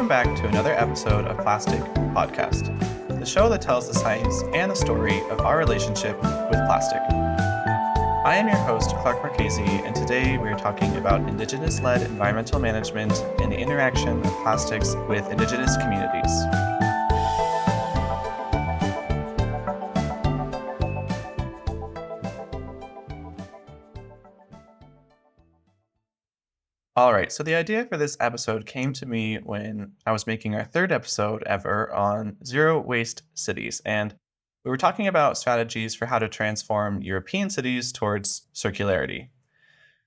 Welcome back to another episode of Plastic Podcast, the show that tells the science and the story of our relationship with plastic. I am your host, Clark Marchese, and today we are talking about Indigenous-led environmental management and the interaction of plastics with Indigenous communities. All right, so the idea for this episode came to me when I was making our third episode ever on zero waste cities. And we were talking about strategies for how to transform European cities towards circularity.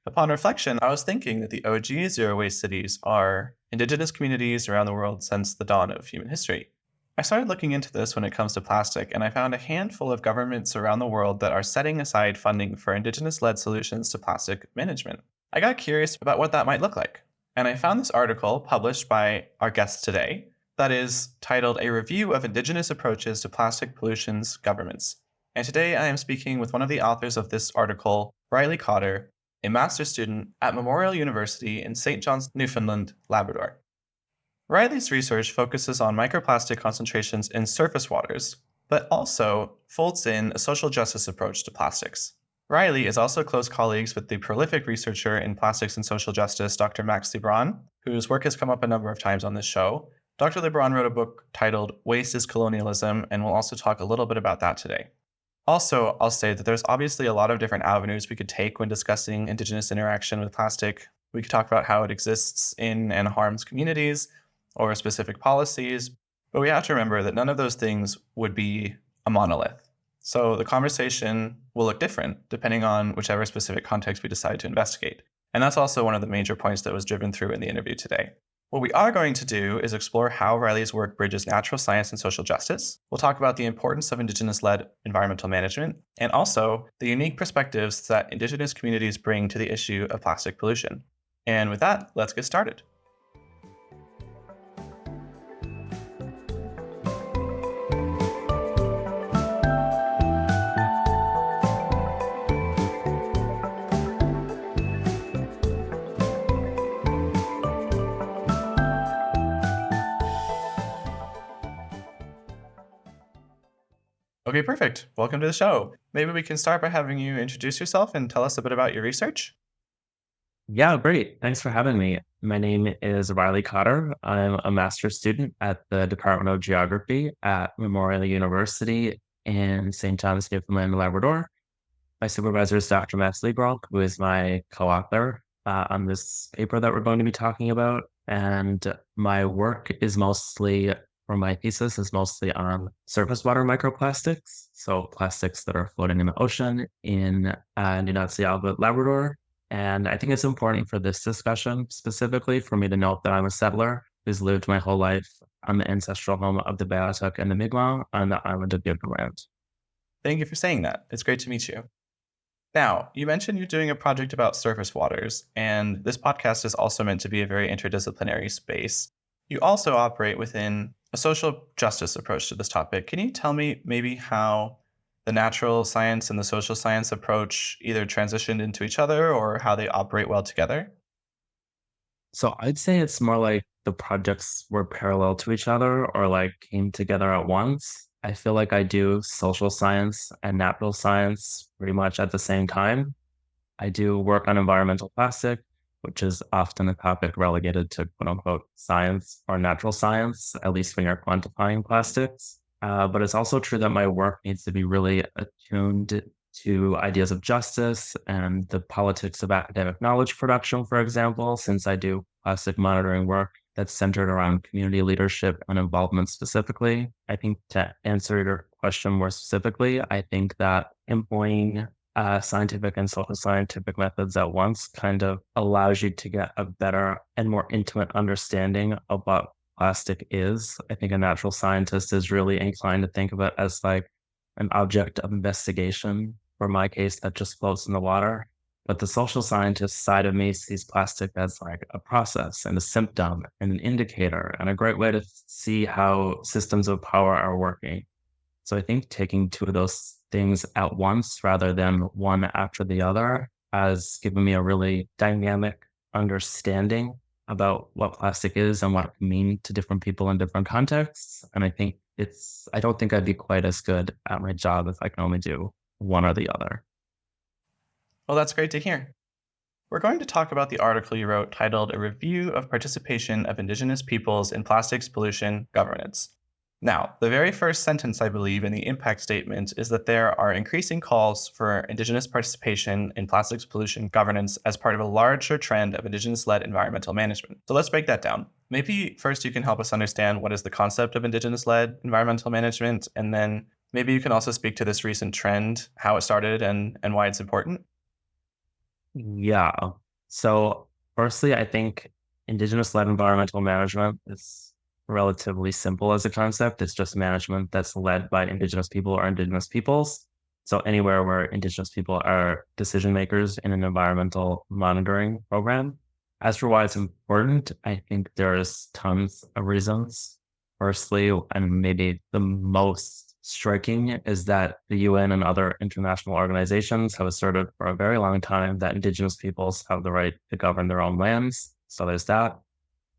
Upon reflection, I was thinking that the OG zero waste cities are Indigenous communities around the world since the dawn of human history. I started looking into this when it comes to plastic, and I found a handful of governments around the world that are setting aside funding for Indigenous-led solutions to plastic management. I got curious about what that might look like, and I found this article published by our guest today that is titled A Review of Indigenous Approaches to Plastic Pollution's Governments. And today I am speaking with one of the authors of this article, Riley Cotter, a master's student at Memorial University in St. John's, Newfoundland, Labrador. Riley's research focuses on microplastic concentrations in surface waters, but also folds in a social justice approach to plastics. Riley is also close colleagues with the prolific researcher in plastics and social justice, Dr. Max Lebrun, whose work has come up a number of times on this show. Dr. Lebrun wrote a book titled Waste is Colonialism, and we'll also talk a little bit about that today. Also, I'll say that there's obviously a lot of different avenues we could take when discussing Indigenous interaction with plastic. We could talk about how it exists in and harms communities or specific policies, but we have to remember that none of those things would be a monolith. So the conversation will look different depending on whichever specific context we decide to investigate. And that's also one of the major points that was driven through in the interview today. What we are going to do is explore how Riley's work bridges natural science and social justice. We'll talk about the importance of Indigenous-led environmental management, and also the unique perspectives that Indigenous communities bring to the issue of plastic pollution. And with that, let's get started. Okay, perfect. Welcome to the show. Maybe we can start by having you introduce yourself and tell us a bit about your research. Yeah, great. Thanks for having me. My name is Riley Cotter. I'm a master's student at the Department of Geography at Memorial University in St. John's, Newfoundland, Labrador. My supervisor is Dr. Max Lebrun, who is my co-author on this paper that we're going to be talking about. And my work is mostly, or my thesis is mostly on surface water microplastics. So plastics that are floating in the ocean in Indigenous-led Labrador. And I think it's important for this discussion, specifically for me to note that I'm a settler who's lived my whole life on the ancestral home of the Beothuk and the Mi'kmaq on the island of Newfoundland. Thank you for saying that. It's great to meet you. Now, you mentioned you're doing a project about surface waters, and this podcast is also meant to be a very interdisciplinary space. You also operate within a social justice approach to this topic. Can you tell me maybe how the natural science and the social science approach either transitioned into each other or how they operate well together? So I'd say it's more like the projects were parallel to each other or like came together at once. I feel like I do social science and natural science pretty much at the same time. I do work on environmental plastic, which is often a topic relegated to quote unquote science or natural science, at least when you're quantifying plastics. But it's also true that my work needs to be really attuned to ideas of justice and the politics of academic knowledge production, for example, since I do plastic monitoring work that's centered around community leadership and involvement specifically. I think to answer your question more specifically, I think that employing scientific and social scientific methods at once kind of allows you to get a better and more intimate understanding of what plastic is. I think a natural scientist is really inclined to think of it as like an object of investigation, for my case, that just floats in the water. But the social scientist side of me sees plastic as like a process and a symptom and an indicator and a great way to see how systems of power are working. So I think taking two of those things at once rather than one after the other has given me a really dynamic understanding about what plastic is and what it can mean to different people in different contexts. And I don't think I'd be quite as good at my job if I can only do one or the other. Well, that's great to hear. We're going to talk about the article you wrote titled A Review of Participation of Indigenous Peoples in Plastics Pollution Governance. Now, the very first sentence, I believe, in the impact statement is that there are increasing calls for Indigenous participation in plastics pollution governance as part of a larger trend of Indigenous-led environmental management. So let's break that down. Maybe first you can help us understand what is the concept of Indigenous-led environmental management, and then maybe you can also speak to this recent trend, how it started, and why it's important. Yeah. So, firstly, I think Indigenous led environmental management is relatively simple as a concept. It's just management that's led by Indigenous people or Indigenous peoples. So, anywhere where Indigenous people are decision makers in an environmental monitoring program. As for why it's important, I think there's tons of reasons. Firstly, and maybe the most striking, is that the UN and other international organizations have asserted for a very long time that Indigenous peoples have the right to govern their own lands. So there's that.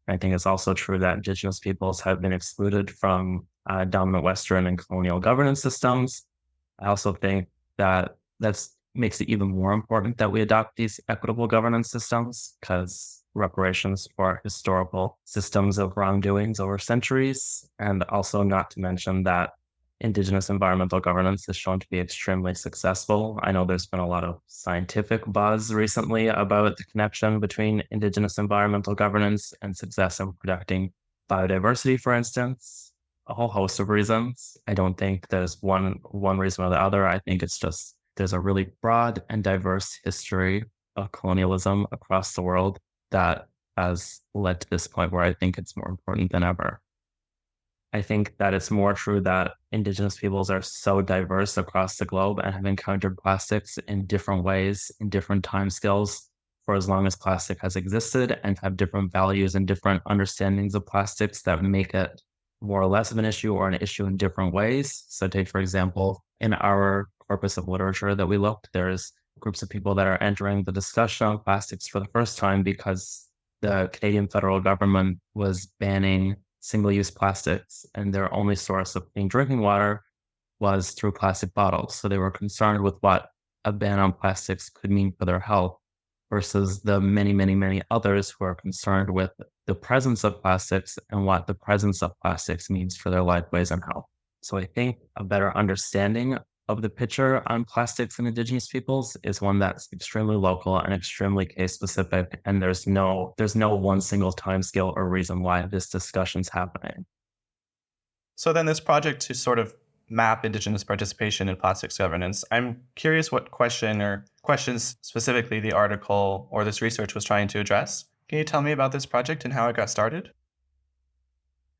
I think it's also true that Indigenous peoples have been excluded from dominant Western and colonial governance systems. I also think that that's makes it even more important that we adopt these equitable governance systems because reparations for historical systems of wrongdoings over centuries, and also not to mention that Indigenous environmental governance is shown to be extremely successful. I know there's been a lot of scientific buzz recently about the connection between Indigenous environmental governance and success in protecting biodiversity, for instance, a whole host of reasons. I don't think there's one reason or the other. I think it's just there's a really broad and diverse history of colonialism across the world that has led to this point where I think it's more important than ever. I think that it's more true that Indigenous peoples are so diverse across the globe and have encountered plastics in different ways, in different time scales, for as long as plastic has existed, and have different values and different understandings of plastics that make it more or less of an issue or an issue in different ways. So, take, for example, in our corpus of literature that we looked, there's groups of people that are entering the discussion on plastics for the first time because the Canadian federal government was banning single-use plastics, and their only source of clean drinking water was through plastic bottles. So they were concerned with what a ban on plastics could mean for their health versus the many, many, many others who are concerned with the presence of plastics and what the presence of plastics means for their lifeways and health. So I think a better understanding of the picture on plastics and Indigenous peoples is one that's extremely local and extremely case specific. And there's no one single timescale or reason why this discussion's happening. So then this project to sort of map Indigenous participation in plastics governance, I'm curious what question or questions specifically the article or this research was trying to address. Can you tell me about this project and how it got started?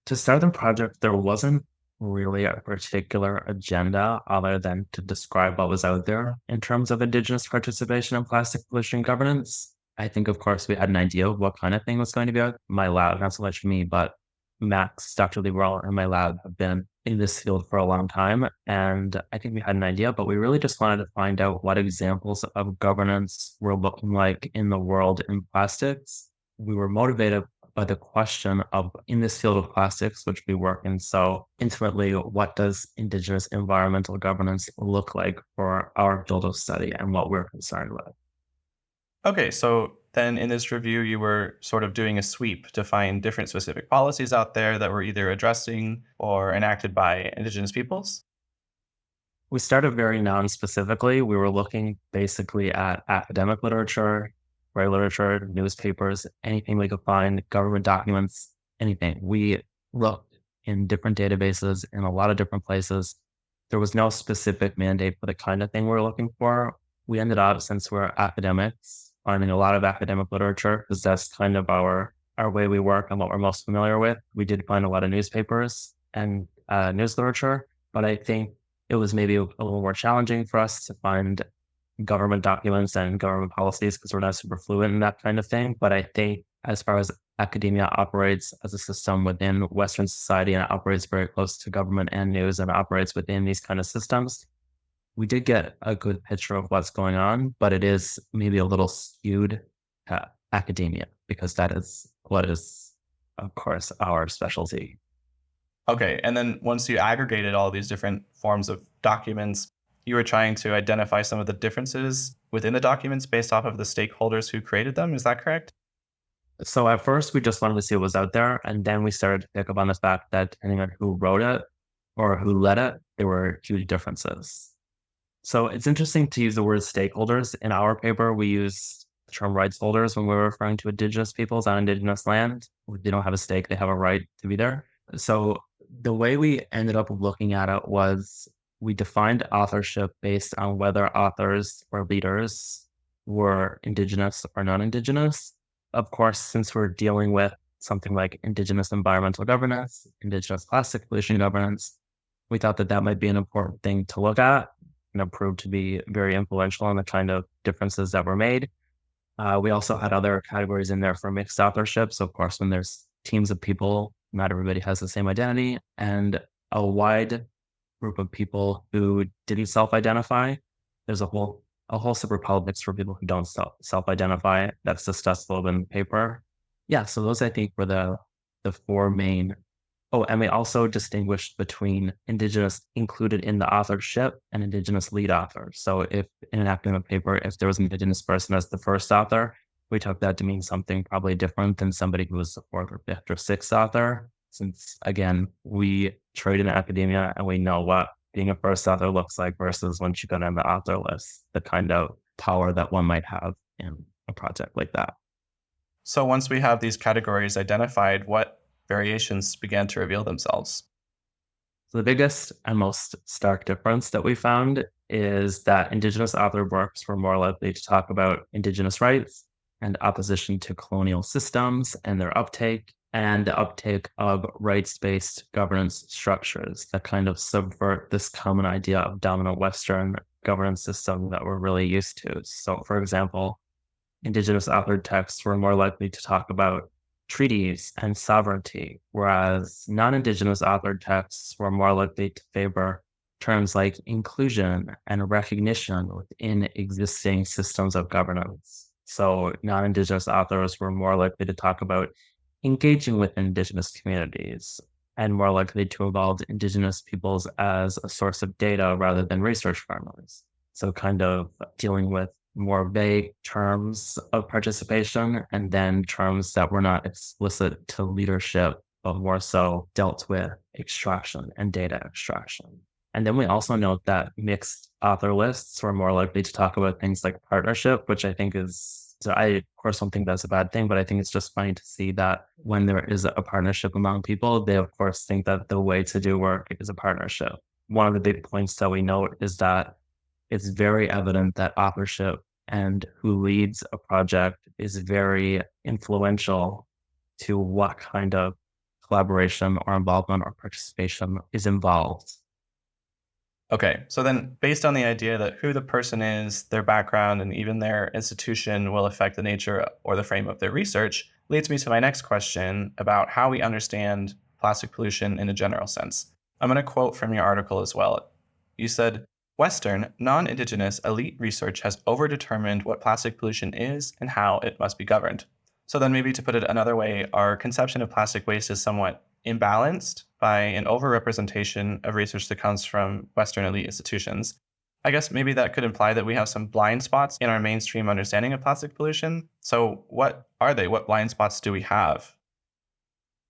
To start the project, there wasn't really a particular agenda other than to describe what was out there in terms of Indigenous participation in plastic pollution governance. I think, of course, we had an idea of what kind of thing was going to be out. My lab, not so much me, but Max, Dr. Lee and my lab have been in this field for a long time. And I think we had an idea, but we really just wanted to find out what examples of governance were looking like in the world in plastics. We were motivated by the question of, in this field of plastics, which we work in so intimately, what does Indigenous environmental governance look like for our field of study and what we're concerned with? Okay, so then in this review, you were sort of doing a sweep to find different specific policies out there that were either addressing or enacted by Indigenous peoples. We started very non-specifically. We were looking basically at academic literature, literary literature, newspapers, anything we could find, government documents, anything. We looked in different databases in a lot of different places. There was no specific mandate for the kind of thing we were looking for. We ended up, since we're academics, finding a lot of academic literature because that's kind of our way we work and what we're most familiar with. We did find a lot of newspapers and news literature, but I think it was maybe a little more challenging for us to find government documents and government policies because we're not super fluent in that kind of thing. But I think as far as academia operates as a system within Western society and it operates very close to government and news and operates within these kind of systems, we did get a good picture of what's going on, but it is maybe a little skewed to academia because that is what is, of course, our specialty. Okay, and then once you aggregated all these different forms of documents, you were trying to identify some of the differences within the documents based off of the stakeholders who created them. Is that correct? So at first, we just wanted to see what was out there, and then we started to pick up on the fact that depending on who wrote it or who led it, there were huge differences. So it's interesting to use the word stakeholders. In our paper, we use the term rights holders when we're referring to Indigenous peoples on Indigenous land. They don't have a stake, they have a right to be there. So the way we ended up looking at it was we defined authorship based on whether authors or leaders were Indigenous or non Indigenous. Of course, since we're dealing with something like Indigenous environmental governance, Indigenous plastic pollution governance, we thought that that might be an important thing to look at and it proved to be very influential in the kind of differences that were made. We also had other categories in there for mixed authorship. So, of course, when there's teams of people, not everybody has the same identity, and a wide group of people who didn't self-identify. There's a whole separate politics for people who don't self-identify. That's discussed a little bit in the paper. Yeah, so those I think were the four main. Oh, and we also distinguished between Indigenous included in the authorship and Indigenous lead author. So if in an academic paper, if there was an Indigenous person as the first author, we took that to mean something probably different than somebody who was the fourth or fifth or sixth author. Since again, we trade in academia and we know what being a first author looks like versus once you go down the author list, the kind of power that one might have in a project like that. So once we have these categories identified, what variations began to reveal themselves? So the biggest and most stark difference that we found is that Indigenous author works were more likely to talk about Indigenous rights and opposition to colonial systems and their uptake, and the uptake of rights based governance structures that kind of subvert this common idea of dominant Western governance system that we're really used to. So, for example, Indigenous authored texts were more likely to talk about treaties and sovereignty, whereas non Indigenous authored texts were more likely to favor terms like inclusion and recognition within existing systems of governance. So, non Indigenous authors were more likely to talk about engaging with Indigenous communities and more likely to involve Indigenous peoples as a source of data rather than research farmers. So, kind of dealing with more vague terms of participation and then terms that were not explicit to leadership, but more so dealt with extraction and data extraction. And then we also note that mixed author lists were more likely to talk about things like partnership, which I think is, so I, of course, don't think that's a bad thing, but I think it's just funny to see that when there is a partnership among people, they, of course, think that the way to do work is a partnership. One of the big points that we note is that it's very evident that authorship and who leads a project is very influential to what kind of collaboration or involvement or participation is involved. Okay, so then based on the idea that who the person is, their background, and even their institution will affect the nature or the frame of their research, leads me to my next question about how we understand plastic pollution in a general sense. I'm going to quote from your article as well. You said, Western, non Indigenous elite research has overdetermined what plastic pollution is and how it must be governed. So then, maybe to put it another way, our conception of plastic waste is somewhat imbalanced by an overrepresentation of research that comes from Western elite institutions. I guess maybe that could imply that we have some blind spots in our mainstream understanding of plastic pollution. So, what are they? What blind spots do we have?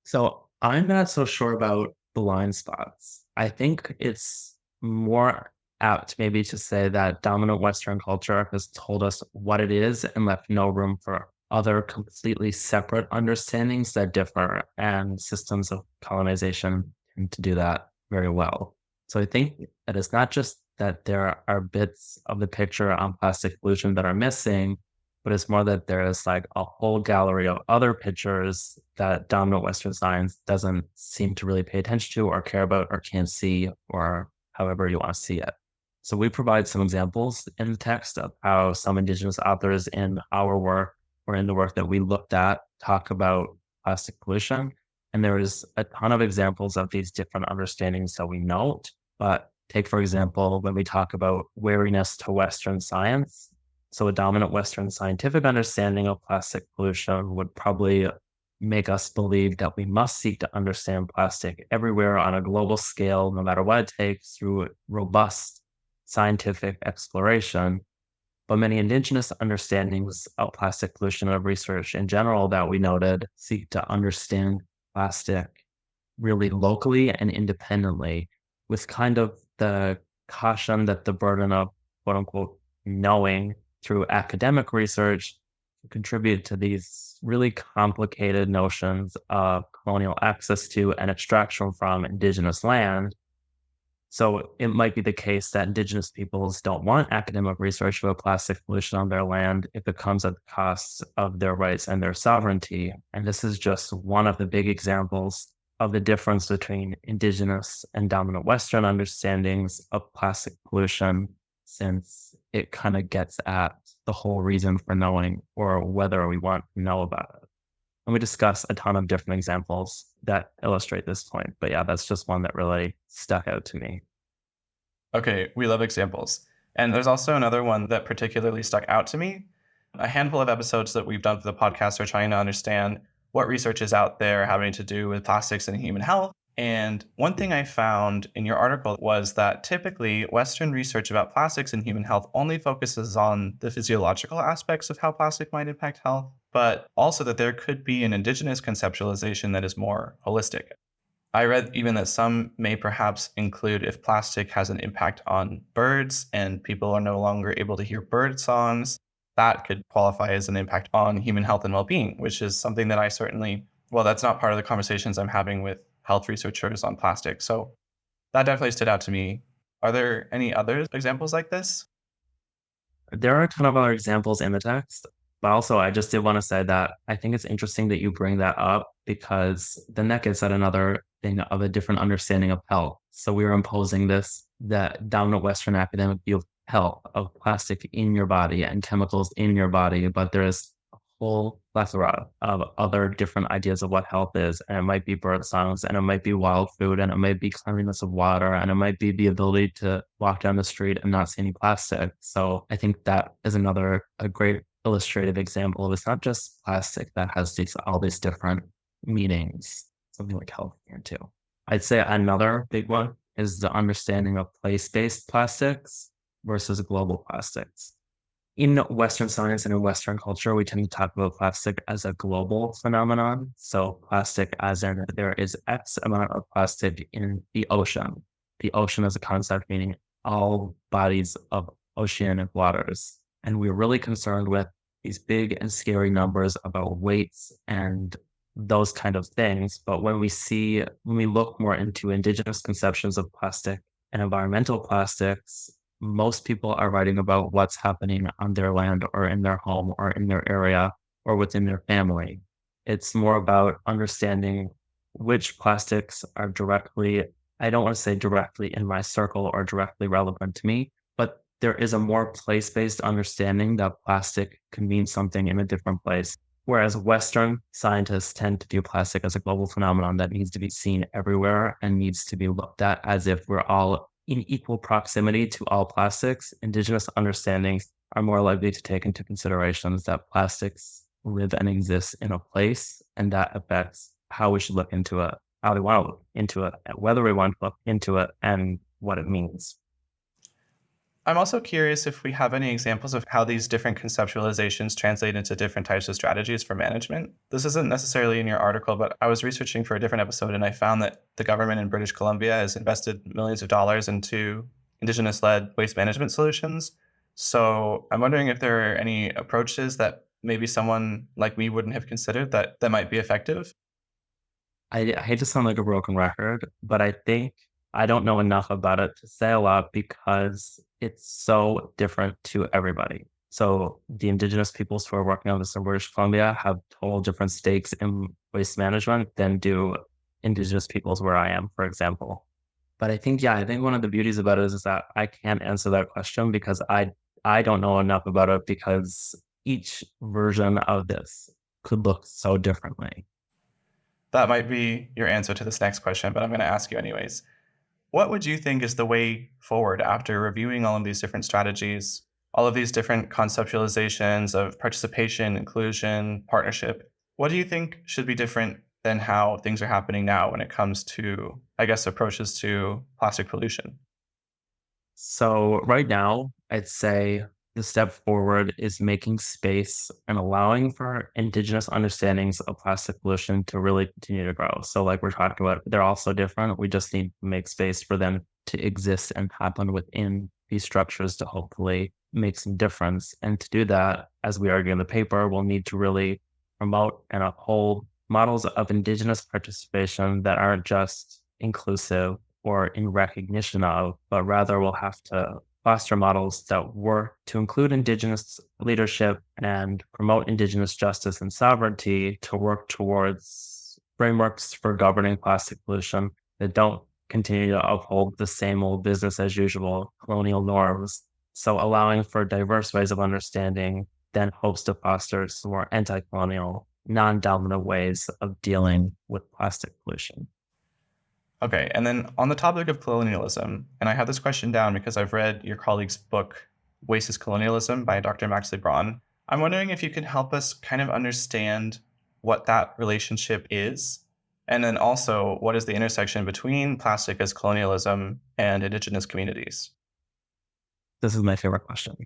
So I'm not so sure about blind spots. I think it's more apt maybe to say that dominant Western culture has told us what it is and left no room for other completely separate understandings that differ, and systems of colonization tend to do that very well. So I think that it's not just that there are bits of the picture on plastic pollution that are missing, but it's more that there is like a whole gallery of other pictures that dominant Western science doesn't seem to really pay attention to or care about or can't see, or however you want to see it. So we provide some examples in the text of how some Indigenous authors in our work or in the work that we looked at talk about plastic pollution. And there is a ton of examples of these different understandings that we note. But take, for example, when we talk about wariness to Western science, So a dominant Western scientific understanding of plastic pollution would probably make us believe that we must seek to understand plastic everywhere on a global scale, no matter what it takes, through robust scientific exploration. But many indigenous understandings of plastic pollution and of research in general that we noted seek to understand plastic really locally and independently, with kind of the caution that the burden of quote unquote knowing through academic research can contribute to these really complicated notions of colonial access to and extraction from indigenous land. So it might be the case that indigenous peoples don't want academic research about plastic pollution on their land if it comes at the cost of their rights and their sovereignty. And this is just one of the big examples of the difference between indigenous and dominant Western understandings of plastic pollution, since it kind of gets at the whole reason for knowing or whether we want to know about it. And we discuss a ton of different examples that illustrate this point. But yeah, that's just one that really stuck out to me. Okay, we love examples. And there's also another one that particularly stuck out to me. A handful of episodes that we've done for the podcast are trying to understand what research is out there having to do with plastics and human health. And one thing I found in your article was that typically Western research about plastics and human health only focuses on the physiological aspects of how plastic might impact health, but also that there could be an indigenous conceptualization that is more holistic. I read even that some may perhaps include if plastic has an impact on birds and people are no longer able to hear bird songs, that could qualify as an impact on human health and well being, which is something that I certainly, well, that's not part of the conversations I'm having with health researchers on plastic. So that definitely stood out to me. Are there any other examples like this? There are a ton of other examples in the text, but also I just did want to say that I think it's interesting that you bring that up because then that gets at another thing of a different understanding of health. So we are imposing this that dominant Western academic view of health, of plastic in your body and chemicals in your body, but there is a whole plethora of other different ideas of what health is. And it might be bird songs, and it might be wild food, and it might be cleanliness of water, and it might be the ability to walk down the street and not see any plastic. So I think that is another a great illustrative example of it's not just plastic that has these all these different meanings, something like healthcare too. I'd say another big one is the understanding of place-based plastics versus global plastics. In Western science and in Western culture, we tend to talk about plastic as a global phenomenon. So, plastic, as in there is X amount of plastic in the ocean. The ocean is a concept meaning all bodies of oceanic waters. And we're really concerned with these big and scary numbers about weights and those kind of things. But when we look more into indigenous conceptions of plastic and environmental plastics, most people are writing about what's happening on their land or in their home or in their area or within their family. It's more about understanding which plastics are directly, I don't want to say directly in my circle or directly relevant to me, but there is a more place based understanding that plastic can mean something in a different place. Whereas Western scientists tend to view plastic as a global phenomenon that needs to be seen everywhere and needs to be looked at as if we're all in equal proximity to all plastics. Indigenous understandings are more likely to take into considerations that plastics live and exist in a place, and that affects how we should look into it, how we want to look into it, whether we want to look into it, and what it means. I'm also curious if we have any examples of how these different conceptualizations translate into different types of strategies for management. This isn't necessarily in your article, but I was researching for a different episode and I found that the government in British Columbia has invested millions of dollars into Indigenous-led waste management solutions. So I'm wondering if there are any approaches that maybe someone like me wouldn't have considered that might be effective. I hate to sound like a broken record, but I think I don't know enough about it to say a lot because it's so different to everybody. So the indigenous peoples who are working on this in British Columbia have total different stakes in waste management than do indigenous peoples where I am, for example. But I think, yeah, I think one of the beauties about it is that I can't answer that question because I don't know enough about it because each version of this could look so differently. That might be your answer to this next question, but I'm going to ask you anyways. What would you think is the way forward after reviewing all of these different strategies? all of these different conceptualizations of participation, inclusion, partnership. What do you think should be different than how things are happening now when it comes to, I guess, approaches to plastic pollution? So right now, I'd say the step forward is making space and allowing for indigenous understandings of plastic pollution to really continue to grow. So like we're talking about, they're also different. We just need to make space for them to exist and happen within these structures to hopefully make some difference. And to do that, as we argue in the paper, we'll need to really promote and uphold models of indigenous participation that aren't just inclusive or in recognition of, but rather we'll have to foster models that work to include Indigenous leadership and promote Indigenous justice and sovereignty to work towards frameworks for governing plastic pollution that don't continue to uphold the same old business as usual colonial norms. So allowing for diverse ways of understanding then hopes to foster some more anti-colonial, non-dominant ways of dealing with plastic pollution. Okay, and then on the topic of colonialism, and I have this question down because I've read your colleague's book, Waste is Colonialism by Dr. Maxley Braun. I'm wondering if you can help us kind of understand what that relationship is, and then also what is the intersection between plastic as colonialism and indigenous communities? This is my favorite question.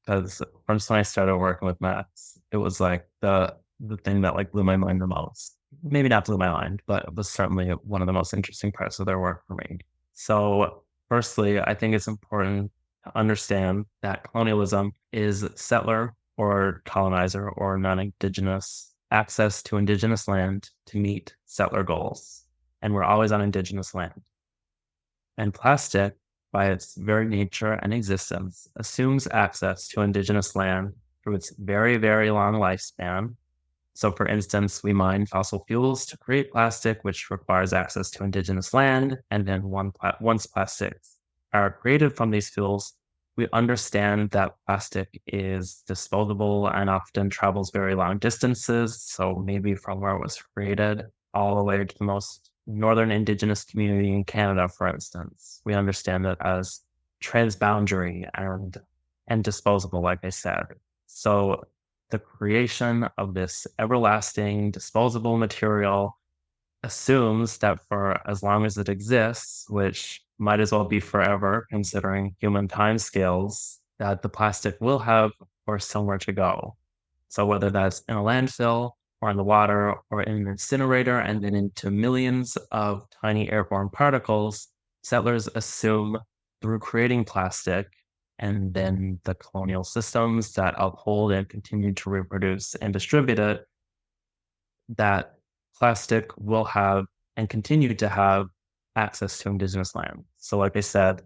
Because from when I started working with maths, it was like the thing that like blew my mind the most. Maybe not blew my mind, but it was certainly one of the most interesting parts of their work for me. So, firstly, I think it's important to understand that colonialism is settler or colonizer or non-indigenous access to indigenous land to meet settler goals, and we're always on indigenous land. And plastic, by its very nature and existence, assumes access to indigenous land through its very, very long lifespan. So, for instance, we mine fossil fuels to create plastic, which requires access to indigenous land. And then once plastics are created from these fuels, we understand that plastic is disposable and often travels very long distances. So, maybe from where it was created all the way to the most northern indigenous community in Canada, for instance. We understand it as transboundary and disposable, like I said. So the creation of this everlasting disposable material assumes that for as long as it exists, which might as well be forever considering human timescales, that the plastic will have or somewhere to go. So whether that's in a landfill or in the water or in an incinerator and then into millions of tiny airborne particles, settlers assume through creating plastic and then the colonial systems that uphold and continue to reproduce and distribute it, that plastic will have and continue to have access to indigenous land. So, like I said,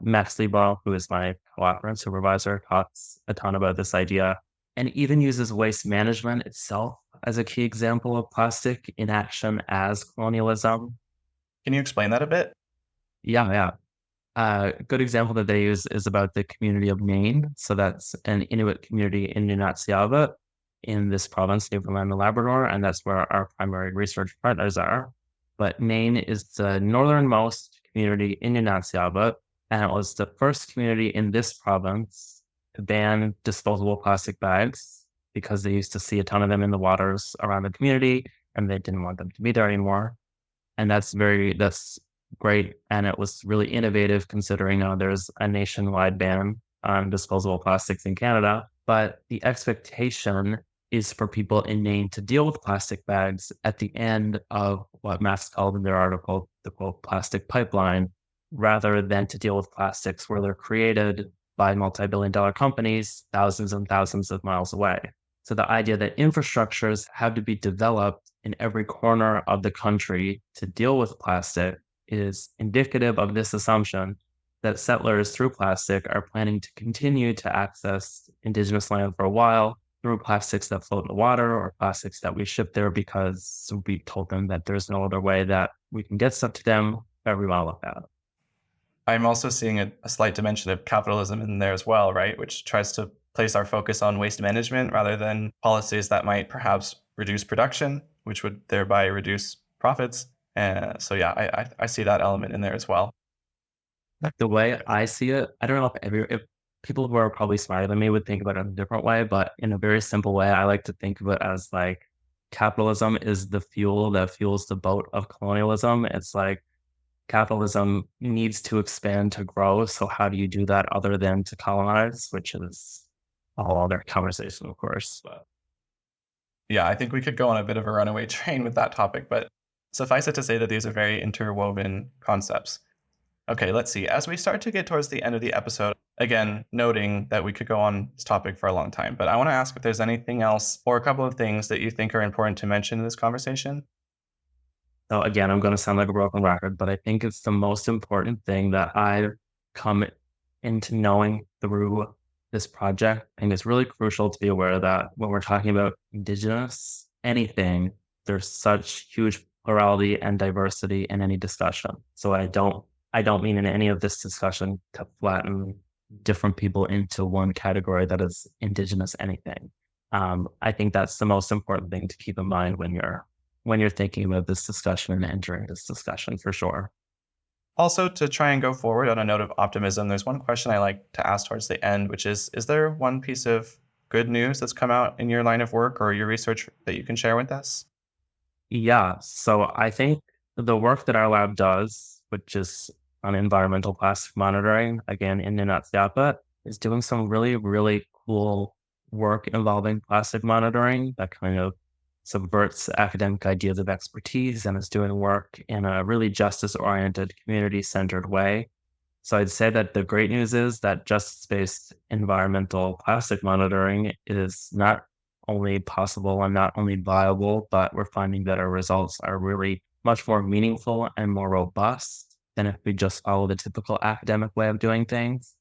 Max Liebel, who is my co-author and supervisor, talks a ton about this idea and even uses waste management itself as a key example of plastic in action as colonialism. Can you explain that a bit? Yeah, yeah. A good example that they use is about the community of Maine. So that's an Inuit community in Nunatsiavut in this province, Newfoundland and Labrador, and that's where our primary research partners are. But Maine is the northernmost community in Nunatsiavut, and it was the first community in this province to ban disposable plastic bags because they used to see a ton of them in the waters around the community, and they didn't want them to be there anymore. And that's great, and it was really innovative considering there's a nationwide ban on disposable plastics in Canada. But the expectation is for people in Maine to deal with plastic bags at the end of what Max called in their article the quote plastic pipeline, rather than to deal with plastics where they're created by multi-billion dollar companies thousands and thousands of miles away. So the idea that infrastructures have to be developed in every corner of the country to deal with plastic is indicative of this assumption that settlers through plastic are planning to continue to access indigenous land for a while through plastics that float in the water or plastics that we ship there because we told them that there's no other way that we can get stuff to them very well with that. I'm also seeing a slight dimension of capitalism in there as well, right? Which tries to place our focus on waste management rather than policies that might perhaps reduce production, which would thereby reduce profits. So yeah, I see that element in there as well. The way I see it, I don't know if people who are probably smarter than me would think about it in a different way, but in a very simple way, I like to think of it as like capitalism is the fuel that fuels the boat of colonialism. It's like capitalism needs to expand to grow. So how do you do that other than to colonize, which is a whole other conversation, of course. But Yeah, I think we could go on a bit of a runaway train with that topic, but suffice it to say that these are very interwoven concepts. Okay, let's see. As we start to get towards the end of the episode, again, noting that we could go on this topic for a long time, but I want to ask if there's anything else or a couple of things that you think are important to mention in this conversation. so again, I'm going to sound like a broken record, but I think it's the most important thing that I've come into knowing through this project. And it's really crucial to be aware that when we're talking about Indigenous anything, there's such huge plurality and diversity in any discussion. So I don't mean in any of this discussion to flatten different people into one category that is Indigenous anything. I think that's the most important thing to keep in mind when you're thinking about this discussion and entering this discussion for sure. Also, to try and go forward on a note of optimism, there's one question I like to ask towards the end, which is there one piece of good news that's come out in your line of work or your research that you can share with us? Yeah. So I think the work that our lab does, which is on environmental plastic monitoring, again, in a nutshell, is doing some really, really cool work involving plastic monitoring that kind of subverts academic ideas of expertise and is doing work in a really justice oriented, community centered way. So I'd say that the great news is that justice-based environmental plastic monitoring is not only possible and not only viable, but we're finding that our results are really much more meaningful and more robust than if we just follow the typical academic way of doing things.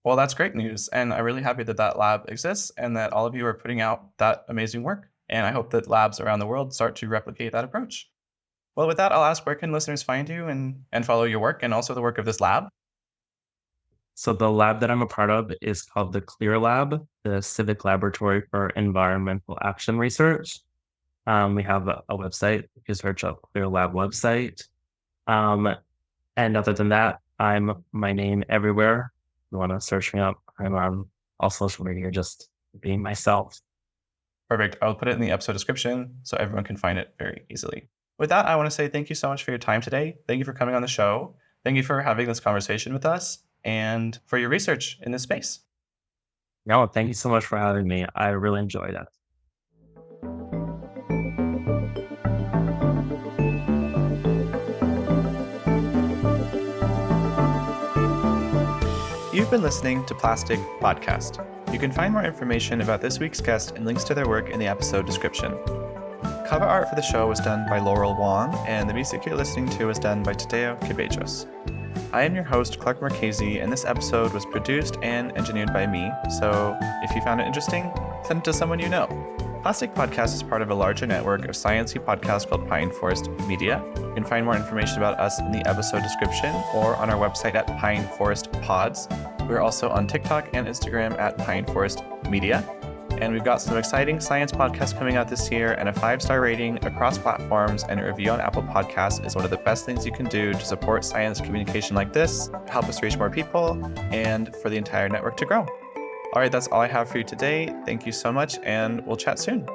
Well, that's great news. And I'm really happy that that lab exists and that all of you are putting out that amazing work. And I hope that labs around the world start to replicate that approach. Well, with that, I'll ask where can listeners find you and follow your work and also the work of this lab? So the lab that I'm a part of is called the CLEAR Lab, the Civic Laboratory for Environmental Action Research. We have a website. You can search up CLEAR Lab website. Um, And other than that, I'm my name everywhere. If you want to search me up, I'm on all social media, just being myself. Perfect. I'll put it in the episode description so everyone can find it very easily. With that, I want to say thank you so much for your time today. Thank you for coming on the show. Thank you for having this conversation with us and for your research in this space. No, thank you so much for having me. I really enjoyed it. You've been listening to Plastic Podcast. You can find more information about this week's guest and links to their work in the episode description. Cover art for the show was done by Laurel Wong, and the music you're listening to was done by Tadeo Cabejos. I am your host, Clark Marchese, and this episode was produced and engineered by me, so if you found it interesting, send it to someone you know. Plastic Podcast is part of a larger network of sciencey podcasts called Pine Forest Media. You can find more information about us in the episode description or on our website at Pine Forest Pods. We're also on TikTok and Instagram at Pine Forest Media. And we've got some exciting science podcasts coming out this year, and a 5-star rating across platforms and a review on Apple Podcasts is one of the best things you can do to support science communication like this, help us reach more people, and for the entire network to grow. All right, that's all I have for you today. Thank you so much, and we'll chat soon.